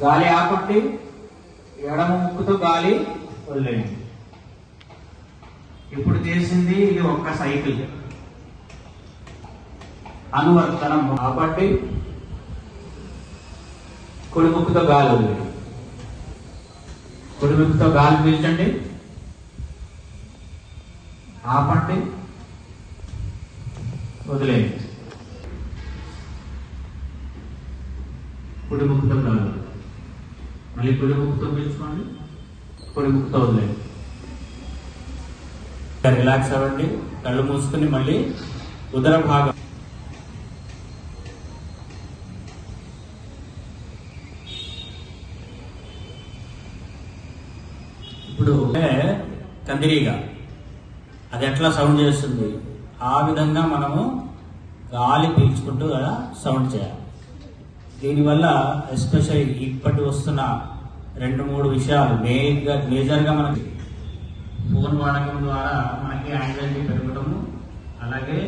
గాలి ఆపండి, ఎడమ ముక్కుతో గాలి వదిలేయండి. ఇప్పుడు చేసింది ఇది ఒక్క సైకిల్. అనువర్తనం ఆపండి, కుడి ముక్కుతో గాలి వదిలేయండి. కుడి ముక్కుతో గాలి పీల్చండి, ఆపండి, వదిలేయండి. కుడి ముక్కుతో గాలి మళ్ళీ కుడి ముక్కుతో పీల్చుకోండి, కుడి ముక్కుతో వదిలేయండి. రిలాక్స్ అవ్వండి, కళ్ళు మూసుకుని మళ్ళీ ఉదర భాగం ఇప్పుడు కందిరీగా అది ఎట్లా సౌండ్ చేస్తుంది ఆ విధంగా మనము గాలి పీల్చుకుంటూ సౌండ్ చేయాలి. దీనివల్ల ఎస్పెషల్లీ ఇప్పటి వస్తున్న 2-3 విషయాలు మేజర్గా మనకి ఫోన్ వాడకం ద్వారా మనకి యాంగ్జైటీ పెరగటము, అలాగే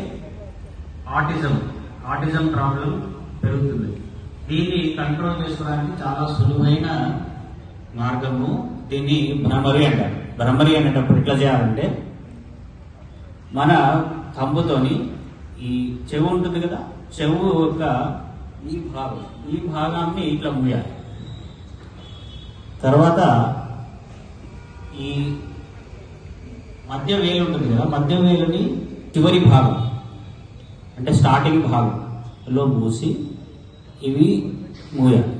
ఆటిజం ప్రాబ్లం పెరుగుతుంది. దీన్ని కంట్రోల్ చేసుకోవడానికి చాలా సులువైన మార్గము, దీన్ని భ్రమరి అంటారు. భ్రమరి అనేటప్పుడు ఎట్లా చేయాలంటే మన కంబుతోని ఈ చెవు ఉంటుంది కదా, చెవు యొక్క ఈ భాగాన్ని ఇట్లా మూయాలి. తర్వాత ఈ మధ్య వేలు ఉంటుంది కదా, మధ్య వేలుని చివరి భాగం అంటే స్టార్టింగ్ భాగంలో మూసి ఇవి మూయాలి.